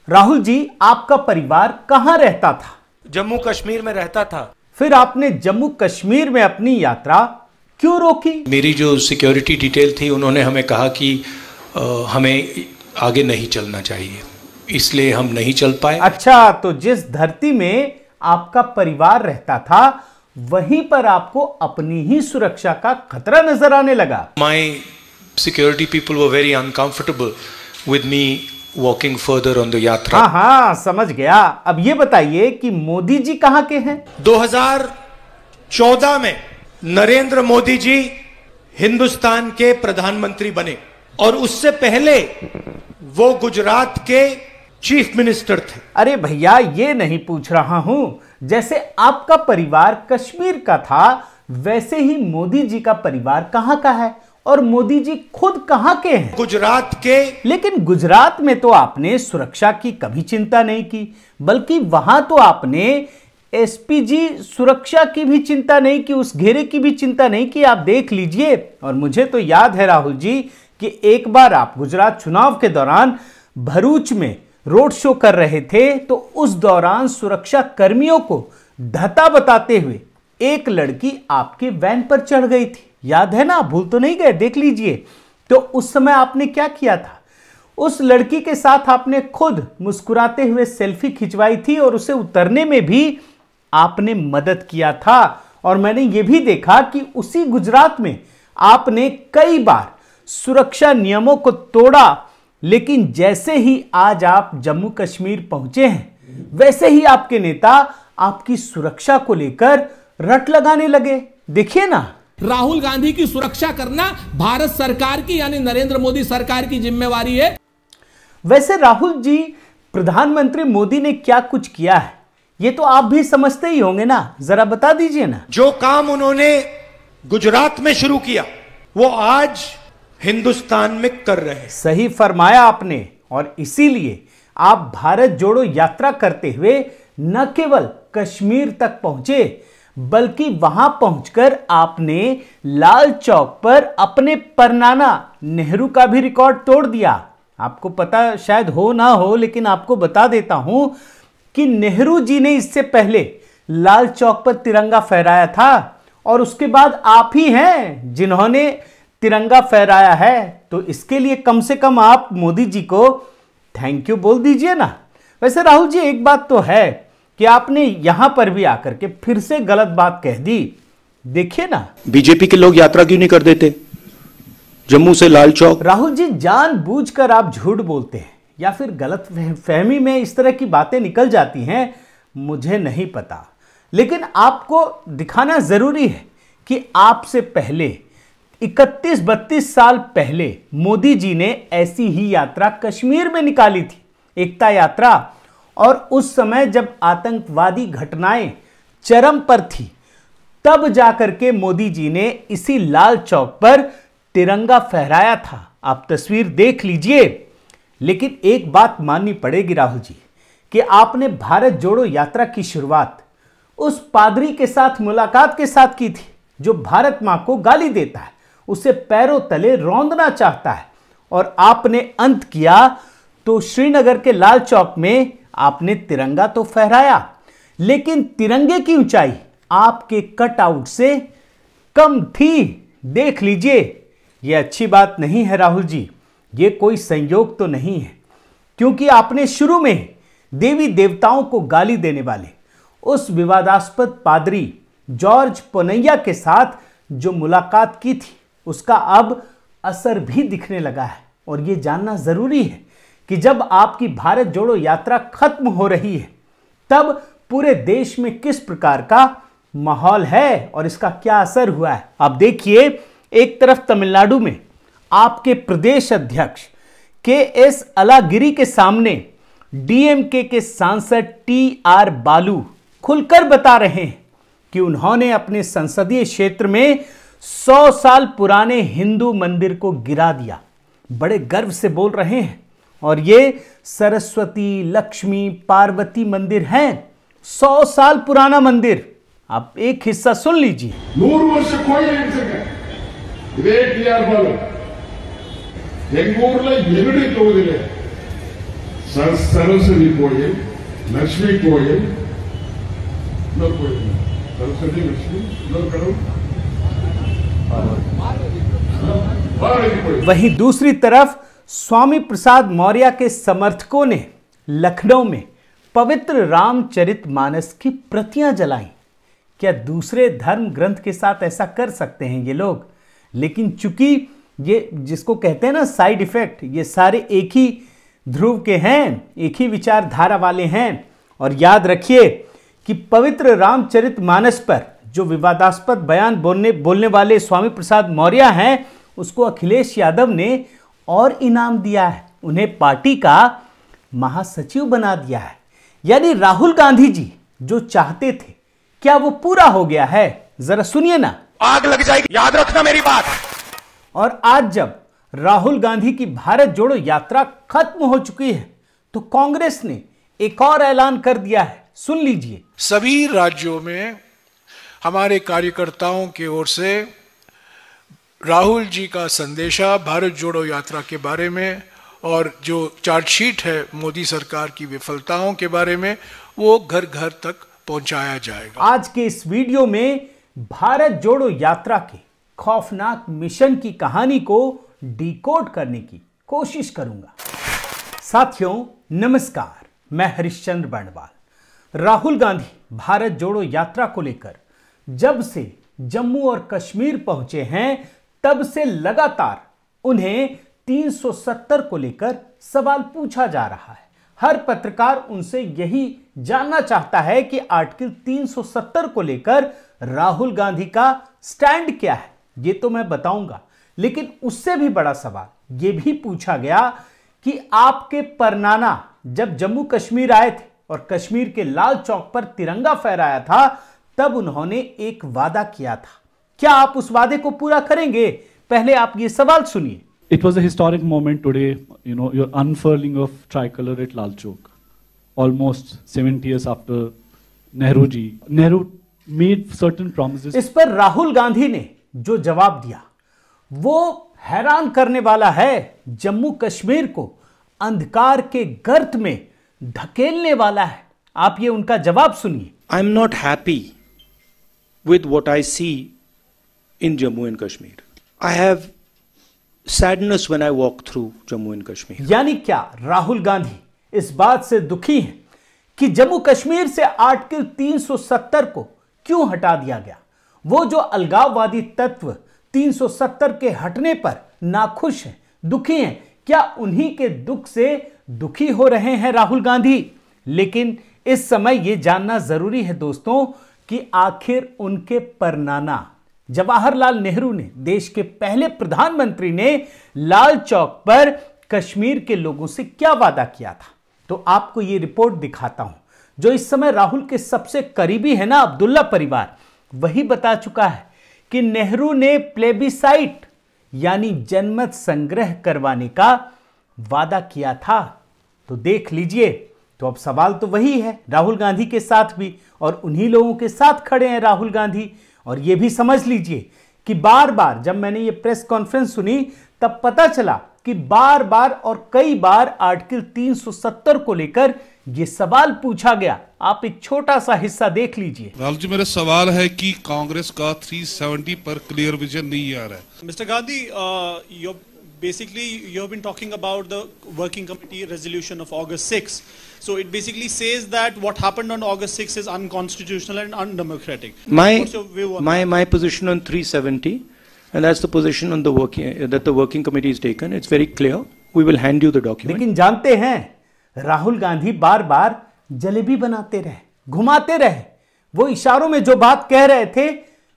राहुल जी, आपका परिवार कहां रहता था? जम्मू कश्मीर में रहता था। फिर आपने जम्मू कश्मीर में अपनी यात्रा क्यों रोकी? मेरी जो सिक्योरिटी डिटेल थी, उन्होंने हमें कहा कि हमें आगे नहीं चलना चाहिए, इसलिए हम नहीं चल पाए। अच्छा, तो जिस धरती में आपका परिवार रहता था वहीं पर आपको अपनी ही सुरक्षा का खतरा नजर आने लगा। My security people were very uncomfortable with me walking further on the यात्रा। हाँ, समझ गया। अब ये बताइए कि मोदी जी कहां के हैं? 2014 में नरेंद्र मोदी जी हिंदुस्तान के प्रधानमंत्री बने और उससे पहले वो गुजरात के चीफ मिनिस्टर थे। अरे भैया, ये नहीं पूछ रहा हूं। जैसे आपका परिवार कश्मीर का था, वैसे ही मोदी जी का परिवार कहां का है और मोदी जी खुद कहां के हैं? गुजरात के। लेकिन गुजरात में तो आपने सुरक्षा की कभी चिंता नहीं की, बल्कि वहां तो आपने एसपीजी सुरक्षा की भी चिंता नहीं की, उस घेरे की भी चिंता नहीं की। आप देख लीजिए। और मुझे तो याद है राहुल जी कि एक बार आप गुजरात चुनाव के दौरान भरूच में रोड शो कर रहे थे, तो उस दौरान सुरक्षा कर्मियों को धता बताते हुए एक लड़की आपके वैन पर चढ़ गई थी। याद है ना? भूल तो नहीं गए? देख लीजिए। तो उस समय आपने क्या किया था? उस लड़की के साथ आपने खुद मुस्कुराते हुए सेल्फी खिंचवाई थी और उसे उतरने में भी आपने मदद किया था। और मैंने यह भी देखा कि उसी गुजरात में आपने कई बार सुरक्षा नियमों को तोड़ा, लेकिन जैसे ही आज आप जम्मू कश्मीर पहुंचे हैं, वैसे ही आपके नेता आपकी सुरक्षा को लेकर रट लगाने लगे। देखिए ना। राहुल गांधी की सुरक्षा करना भारत सरकार की यानी नरेंद्र मोदी सरकार की जिम्मेवारी है। वैसे राहुल जी, प्रधानमंत्री मोदी ने क्या कुछ किया है ये तो आप भी समझते ही होंगे ना, जरा बता दीजिए ना। जो काम उन्होंने गुजरात में शुरू किया वो आज हिंदुस्तान में कर रहे हैं। सही फरमाया आपने। और इसीलिए आप भारत जोड़ो यात्रा करते हुए न केवल कश्मीर तक पहुंचे, बल्कि वहां पहुंचकर आपने लाल चौक पर अपने परनाना नेहरू का भी रिकॉर्ड तोड़ दिया। आपको पता शायद हो ना हो, लेकिन आपको बता देता हूं कि नेहरू जी ने इससे पहले लाल चौक पर तिरंगा फहराया था और उसके बाद आप ही हैं जिन्होंने तिरंगा फहराया है। तो इसके लिए कम से कम आप मोदी जी को थैंक यू बोल दीजिए ना। वैसे राहुल जी, एक बात तो है कि आपने यहां पर भी आकर के फिर से गलत बात कह दी। देखिए ना। बीजेपी के लोग यात्रा क्यों नहीं कर देते जम्मू से लाल चौक? राहुल जी, जानबूझकर आप झूठ बोलते हैं या फिर गलत फहमी में इस तरह की बातें निकल जाती हैं, मुझे नहीं पता। लेकिन आपको दिखाना जरूरी है कि आपसे पहले 31-32 साल पहले मोदी जी ने ऐसी ही यात्रा कश्मीर में निकाली थी, एकता यात्रा। और उस समय जब आतंकवादी घटनाएं चरम पर थी, तब जाकर के मोदी जी ने इसी लाल चौक पर तिरंगा फहराया था। आप तस्वीर देख लीजिए। लेकिन एक बात माननी पड़ेगी राहुल जी कि आपने भारत जोड़ो यात्रा की शुरुआत उस पादरी के साथ मुलाकात के साथ की थी जो भारत मां को गाली देता है, उसे पैरों तले रौंदना चाहता है। और आपने अंत किया तो श्रीनगर के लाल चौक में आपने तिरंगा तो फहराया, लेकिन तिरंगे की ऊंचाई आपके कटआउट से कम थी। देख लीजिए। यह अच्छी बात नहीं है राहुल जी, ये कोई संयोग तो नहीं है, क्योंकि आपने शुरू में देवी देवताओं को गाली देने वाले उस विवादास्पद पादरी जॉर्ज पोनैया के साथ जो मुलाकात की थी, उसका अब असर भी दिखने लगा है। और यह जानना जरूरी है कि जब आपकी भारत जोड़ो यात्रा खत्म हो रही है, तब पूरे देश में किस प्रकार का माहौल है और इसका क्या असर हुआ है। आप देखिए, एक तरफ तमिलनाडु में आपके प्रदेश अध्यक्ष के.एस. अलागिरी के सामने डीएमके के सांसद टी.आर. बालू खुलकर बता रहे हैं कि उन्होंने अपने संसदीय क्षेत्र में 100 साल पुराने हिंदू मंदिर को गिरा दिया। बड़े गर्व से बोल रहे हैं। और ये सरस्वती, लक्ष्मी, पार्वती मंदिर हैं। 100 साल पुराना मंदिर। आप एक हिस्सा सुन लीजिए। 100 ವರ್ಷ ಕೋಯಿಲೆ ಇಡ್ಸಕ್ಕೆ ಇದೇ ಟಿ.ಆರ್. ಬಾಲು ಬೆಂಗಳೂರಲ್ಲಿ ಎರಡು ಹೋಗುದಿಲ್ಲ सरस्वती कोयल, लक्ष्मी कोयल, सरस्वती लक्ष्मी वहीं दूसरी तरफ स्वामी प्रसाद मौर्य के समर्थकों ने लखनऊ में पवित्र रामचरितमानस की प्रतियां जलाई। क्या दूसरे धर्म ग्रंथ के साथ ऐसा कर सकते हैं ये लोग? लेकिन चूंकि ये जिसको कहते हैं ना साइड इफेक्ट, ये सारे एक ही ध्रुव के हैं, एक ही विचारधारा वाले हैं। और याद रखिए कि पवित्र रामचरितमानस पर जो विवादास्पद बयान बोलने वाले स्वामी प्रसाद मौर्य हैं, उसको अखिलेश यादव ने और इनाम दिया है, उन्हें पार्टी का महासचिव बना दिया है। यानी राहुल गांधी जी जो चाहते थे, क्या वो पूरा हो गया है? जरा सुनिए ना। आग लग जाएगी, याद रखना मेरी बात। और आज जब राहुल गांधी की भारत जोड़ो यात्रा खत्म हो चुकी है, तो कांग्रेस ने एक और ऐलान कर दिया है, सुन लीजिए। सभी राज्यों में हमारे कार्यकर्ताओं की ओर से राहुल जी का संदेशा भारत जोड़ो यात्रा के बारे में और जो चार्जशीट है मोदी सरकार की विफलताओं के बारे में, वो घर घर तक पहुंचाया जाएगा। आज के इस वीडियो में भारत जोड़ो यात्रा के खौफनाक मिशन की कहानी को डिकोड करने की कोशिश करूंगा। साथियों नमस्कार, मैं हरिश्चंद्र बर्णवाल। राहुल गांधी भारत जोड़ो यात्रा को लेकर जब से जम्मू और कश्मीर पहुंचे हैं, तब से लगातार उन्हें 370 को लेकर सवाल पूछा जा रहा है। हर पत्रकार उनसे यही जानना चाहता है कि आर्टिकल 370 को लेकर राहुल गांधी का स्टैंड क्या है। ये तो मैं बताऊंगा, लेकिन उससे भी बड़ा सवाल ये भी पूछा गया कि आपके परनाना जब जम्मू कश्मीर आए थे और कश्मीर के लाल चौक पर तिरंगा फहराया था, तब उन्होंने एक वादा किया था। क्या आप उस वादे को पूरा करेंगे? पहले आप ये सवाल सुनिए। It was a historic moment today, you know, your unfurling of tricolor at Lal Chowk, almost 70 years after Nehru ji. Nehru made certain promises. इस पर राहुल गांधी ने जो जवाब दिया वो हैरान करने वाला है। जम्मू कश्मीर को अंधकार के गर्त में धकेलने वाला है। आप ये उनका जवाब सुनिए। I am not happy with what I see in Jammu and Kashmir. I have sadness when I walk through Jammu and Kashmir. यानी क्या राहुल गांधी इस बात से दुखी हैं कि जम्मू कश्मीर से आर्टिकल 370 को क्यों हटा दिया गया? वो जो अलगाववादी तत्व 370 के हटने पर नाखुश हैं, दुखी हैं। क्या उन्हीं के दुख से दुखी हो रहे हैं राहुल गांधी? लेकिन इस समय यह जानना जरूरी है दोस्तों कि आखिर उनके परनाना जवाहरलाल नेहरू ने, देश के पहले प्रधानमंत्री ने लाल चौक पर कश्मीर के लोगों से क्या वादा किया था। तो आपको यह रिपोर्ट दिखाता हूं, जो इस समय राहुल के सबसे करीबी है ना, अब्दुल्ला परिवार, वही बता चुका है कि नेहरू ने प्लेबिसाइट यानी जनमत संग्रह करवाने का वादा किया था। तो देख लीजिए। तो अब सवाल तो वही है राहुल गांधी के साथ भी, और उन्हीं लोगों के साथ खड़े हैं राहुल गांधी। और यह भी समझ लीजिए कि बार बार जब मैंने ये प्रेस कॉन्फ्रेंस सुनी, तब पता चला कि बार बार और कई बार आर्टिकल 370 को लेकर यह सवाल पूछा गया। आप एक छोटा सा हिस्सा देख लीजिए। राहुल जी, मेरा सवाल है कि कांग्रेस का 370 पर क्लियर विजन नहीं आ रहा है। Mr. Gandhi, basically you have been talking about the working committee resolution of August 6. So it basically says that what happened on August 6 is unconstitutional and undemocratic. What's your view on that? My position on 370, and that's the position on the working committee is taken. It's very clear. We will hand you the document. लेकिन जानते हैं राहुल गांधी बार बार जलेबी बनाते रहे, घुमाते रहे। वो इशारों में जो बात कह रहे थे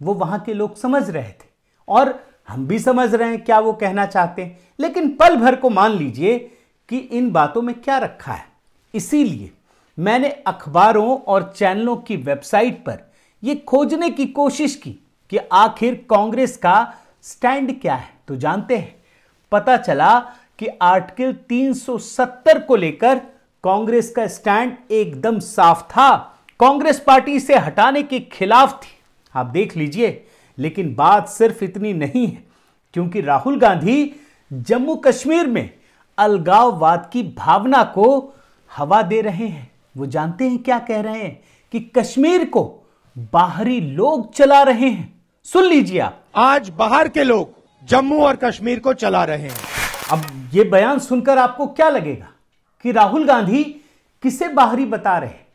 वो वहां के लोग समझ रहे थे, और हम भी समझ रहे हैं क्या वो कहना चाहते हैं। लेकिन पल भर को मान लीजिए कि इन बातों में क्या रखा है। इसीलिए मैंने अखबारों और चैनलों की वेबसाइट पर यह खोजने की कोशिश की कि आखिर कांग्रेस का स्टैंड क्या है। तो जानते हैं, पता चला कि आर्टिकल 370 को लेकर कांग्रेस का स्टैंड एकदम साफ था। कांग्रेस पार्टी से हटाने के खिलाफ थी, आप देख लीजिए। लेकिन बात सिर्फ इतनी नहीं है, क्योंकि राहुल गांधी जम्मू कश्मीर में अलगाववाद की भावना को हवा दे रहे हैं। वो जानते हैं क्या कह रहे हैं कि कश्मीर को बाहरी लोग चला रहे हैं। सुन लीजिए आप। आज बाहर के लोग जम्मू और कश्मीर को चला रहे हैं। अब ये बयान सुनकर आपको क्या लगेगा कि राहुल गांधी किसे बाहरी बता रहे हैं?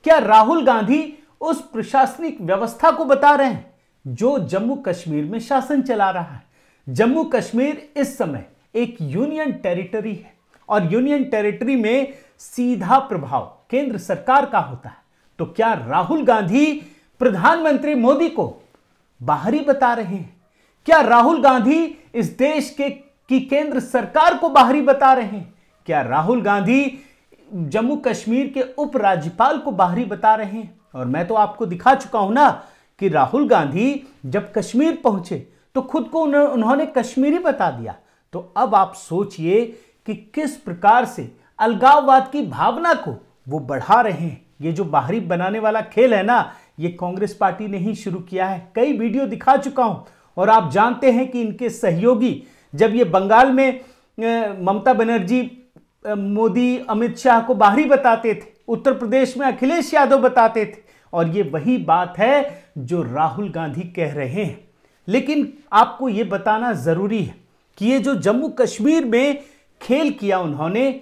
क्या राहुल गांधी उस प्रशासनिक व्यवस्था को बता रहे हैं जो जम्मू कश्मीर में शासन चला रहा है? जम्मू कश्मीर इस समय एक यूनियन टेरिटरी है और यूनियन टेरिटरी में सीधा प्रभाव केंद्र सरकार का होता है। तो क्या राहुल गांधी प्रधानमंत्री मोदी को बाहरी बता रहे हैं? क्या राहुल गांधी इस देश की केंद्र सरकार को बाहरी बता रहे हैं? क्या राहुल गांधी जम्मू कश्मीर के उपराज्यपाल को बाहरी बता रहे हैं? और मैं तो आपको दिखा चुका हूं ना कि राहुल गांधी जब कश्मीर पहुंचे तो खुद को उन्होंने कश्मीरी बता दिया। तो अब आप सोचिए कि किस प्रकार से अलगाववाद की भावना को वो बढ़ा रहे हैं। ये जो बाहरी बनाने वाला खेल है ना, ये कांग्रेस पार्टी ने ही शुरू किया है। कई वीडियो दिखा चुका हूं और आप जानते हैं कि इनके सहयोगी जब ये बंगाल में ममता बनर्जी मोदी अमित शाह को बाहरी बताते थे, उत्तर प्रदेश में अखिलेश यादव बताते थे, और ये वही बात है जो राहुल गांधी कह रहे हैं। लेकिन आपको ये बताना जरूरी है कि ये जो जम्मू कश्मीर में खेल किया उन्होंने,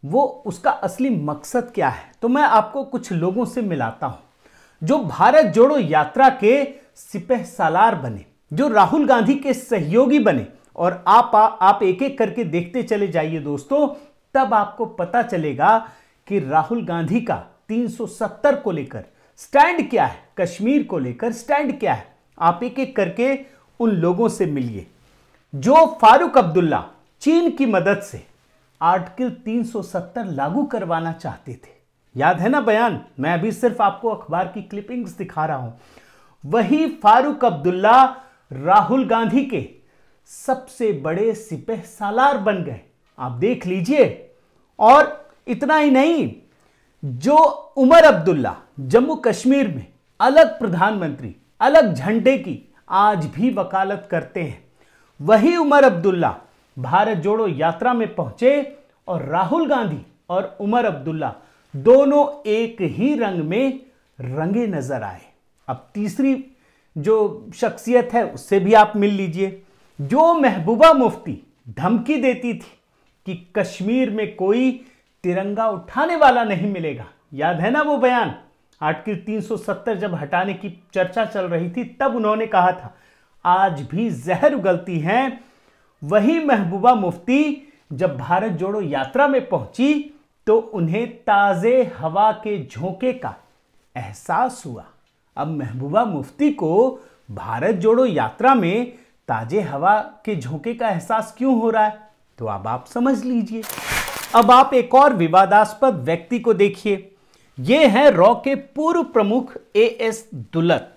वो उसका असली मकसद क्या है। तो मैं आपको कुछ लोगों से मिलाता हूं जो भारत जोड़ो यात्रा के सिपह सालार बने, जो राहुल गांधी के सहयोगी बने। और आप एक एक करके देखते चले जाइए दोस्तों, तब आपको पता चलेगा कि राहुल गांधी का 370 को लेकर स्टैंड क्या है, कश्मीर को लेकर स्टैंड क्या है। आप एक एक करके उन लोगों से मिलिए जो फारूक अब्दुल्ला चीन की मदद से आर्टिकल 370 लागू करवाना चाहते थे। याद है ना बयान? मैं अभी सिर्फ आपको अखबार की क्लिपिंग्स दिखा रहा हूं। वही फारूक अब्दुल्ला राहुल गांधी के सबसे बड़े सिपह सालार बन गए। आप देख लीजिए। और इतना ही नहीं, जो उमर अब्दुल्ला जम्मू कश्मीर में अलग प्रधानमंत्री, अलग झंडे की आज भी वकालत करते हैं, वही उमर अब्दुल्ला भारत जोड़ो यात्रा में पहुंचे और राहुल गांधी और उमर अब्दुल्ला दोनों एक ही रंग में रंगे नजर आए। अब तीसरी जो शख्सियत है उससे भी आप मिल लीजिए, जो महबूबा मुफ्ती धमकी देती थी कि कश्मीर में कोई तिरंगा उठाने वाला नहीं मिलेगा। याद है ना वो बयान? आर्टिकल 370 जब हटाने की चर्चा चल रही थी तब उन्होंने कहा था आज भी जहर उगलती हैं। वही महबूबा मुफ्ती जब भारत जोड़ो यात्रा में पहुंची तो उन्हें ताजे हवा के झोंके का एहसास हुआ। अब महबूबा मुफ्ती को भारत जोड़ो यात्रा में ताजे हवा के झोंके का एहसास क्यों हो रहा है, तो अब आप समझ लीजिए। अब आप एक और विवादास्पद व्यक्ति को देखिए। ये हैं रॉ के पूर्व प्रमुख एएस दुलत।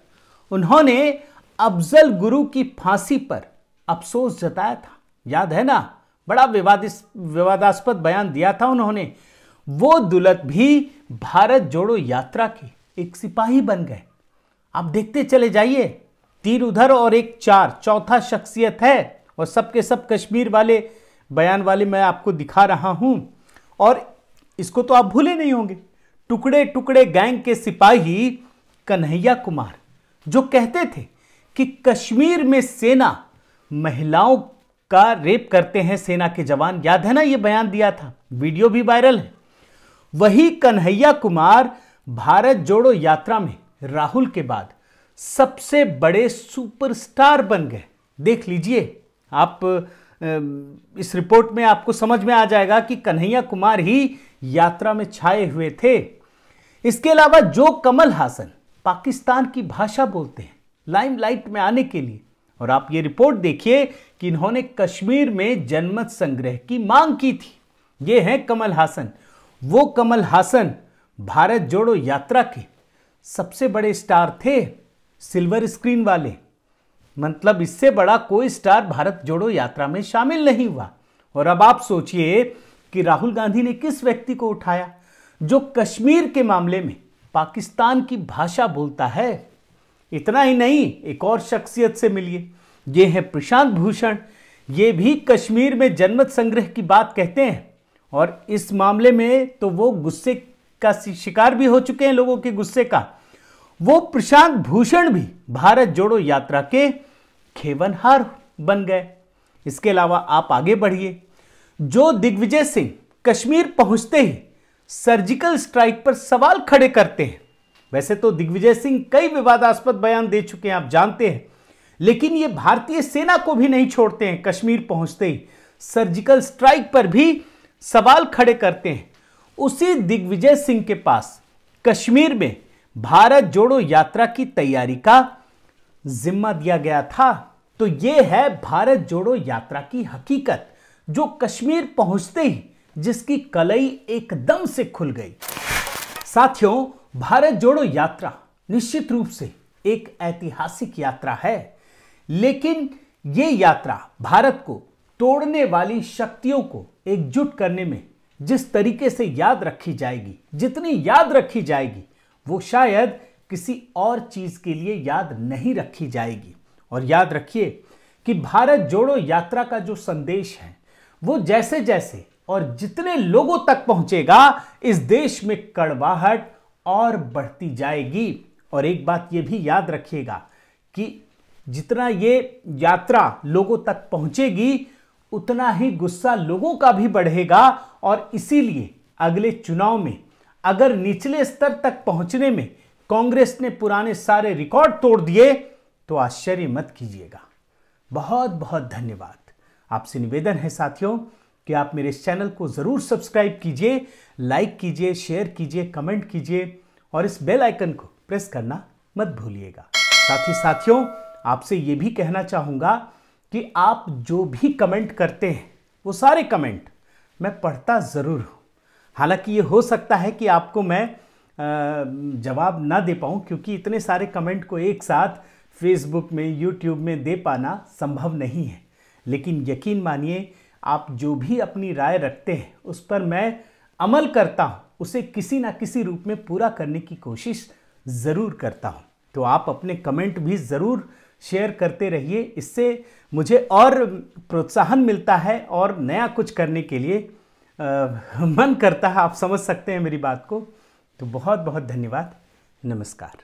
उन्होंने अफजल गुरु की फांसी पर अफसोस जताया था। याद है ना? बड़ा विवादास्पद बयान दिया था उन्होंने। वो दुलत भी भारत जोड़ो यात्रा के एक सिपाही बन गए। आप देखते चले जाइए, 3 उधर और 1 4, चौथा शख्सियत है। और सबके सब कश्मीर वाले बयान वाले मैं आपको दिखा रहा हूं। और इसको तो आप भूले नहीं होंगे, टुकड़े टुकड़े गैंग के सिपाही कन्हैया कुमार, जो कहते थे कि कश्मीर में सेना महिलाओं का रेप करते हैं सेना के जवान। याद है ना? ये बयान दिया था, वीडियो भी वायरल है। वही कन्हैया कुमार भारत जोड़ो यात्रा में राहुल के बाद सबसे बड़े सुपरस्टार बन गए। देख लीजिए आप, इस रिपोर्ट में आपको समझ में आ जाएगा कि कन्हैया कुमार ही यात्रा में छाए हुए थे। इसके अलावा जो कमल हासन पाकिस्तान की भाषा बोलते हैं लाइमलाइट में आने के लिए, और आप ये रिपोर्ट देखिए कि इन्होंने कश्मीर में जनमत संग्रह की मांग की थी। ये हैं कमल हासन। वो कमल हासन भारत जोड़ो यात्रा के सबसे बड़े स्टार थे, सिल्वर स्क्रीन वाले। मतलब इससे बड़ा कोई स्टार भारत जोड़ो यात्रा में शामिल नहीं हुआ। और अब आप सोचिए कि राहुल गांधी ने किस व्यक्ति को उठाया जो कश्मीर के मामले में पाकिस्तान की भाषा बोलता है। इतना ही नहीं, एक और शख्सियत से मिलिए। ये है प्रशांत भूषण। ये भी कश्मीर में जनमत संग्रह की बात कहते हैं और इस मामले में तो वो गुस्से का शिकार भी हो चुके हैं, लोगों के गुस्से का। वो प्रशांत भूषण भी भारत जोड़ो यात्रा के खेवनहार बन गए। इसके अलावा आप आगे बढ़िए, जो दिग्विजय सिंह कश्मीर पहुंचते ही सर्जिकल स्ट्राइक पर सवाल खड़े करते हैं। वैसे तो दिग्विजय सिंह कई विवादास्पद बयान दे चुके हैं, आप जानते हैं, लेकिन ये भारतीय सेना को भी नहीं छोड़ते हैं। कश्मीर पहुंचते ही सर्जिकल स्ट्राइक पर भी सवाल खड़े करते हैं। उसी दिग्विजय सिंह के पास कश्मीर में भारत जोड़ो यात्रा की तैयारी का जिम्मा दिया गया था। तो यह है भारत जोड़ो यात्रा की हकीकत, जो कश्मीर पहुंचते ही जिसकी कलई एकदम से खुल गई। साथियों, भारत जोड़ो यात्रा निश्चित रूप से एक ऐतिहासिक यात्रा है, लेकिन यह यात्रा भारत को तोड़ने वाली शक्तियों को एकजुट करने में जिस तरीके से याद रखी जाएगी, जितनी याद रखी जाएगी, वो शायद किसी और चीज के लिए याद नहीं रखी जाएगी। और याद रखिए कि भारत जोड़ो यात्रा का जो संदेश है वो जैसे जैसे और जितने लोगों तक पहुंचेगा, इस देश में कड़वाहट और बढ़ती जाएगी। और एक बात ये भी याद रखिएगा कि जितना ये यात्रा लोगों तक पहुंचेगी, उतना ही गुस्सा लोगों का भी बढ़ेगा। और इसीलिए अगले चुनाव में अगर निचले स्तर तक पहुंचने में कांग्रेस ने पुराने सारे रिकॉर्ड तोड़ दिए तो आश्चर्य मत कीजिएगा। बहुत बहुत धन्यवाद। आपसे निवेदन है साथियों कि आप मेरे इस चैनल को जरूर सब्सक्राइब कीजिए, लाइक कीजिए, शेयर कीजिए, कमेंट कीजिए और इस बेल आइकन को प्रेस करना मत भूलिएगा। साथ ही साथियों, आपसे ये भी कहना चाहूँगा कि आप जो भी कमेंट करते हैं वो सारे कमेंट मैं पढ़ता ज़रूर हूँ। हालांकि ये हो सकता है कि आपको मैं जवाब ना दे पाऊँ, क्योंकि इतने सारे कमेंट को एक साथ फेसबुक में, यूट्यूब में दे पाना संभव नहीं है। लेकिन यकीन मानिए, आप जो भी अपनी राय रखते हैं उस पर मैं अमल करता हूँ, उसे किसी ना किसी रूप में पूरा करने की कोशिश ज़रूर करता हूँ। तो आप अपने कमेंट भी ज़रूर शेयर करते रहिए, इससे मुझे और प्रोत्साहन मिलता है और नया कुछ करने के लिए मन करता है। आप समझ सकते हैं मेरी बात को। तो बहुत बहुत धन्यवाद। नमस्कार।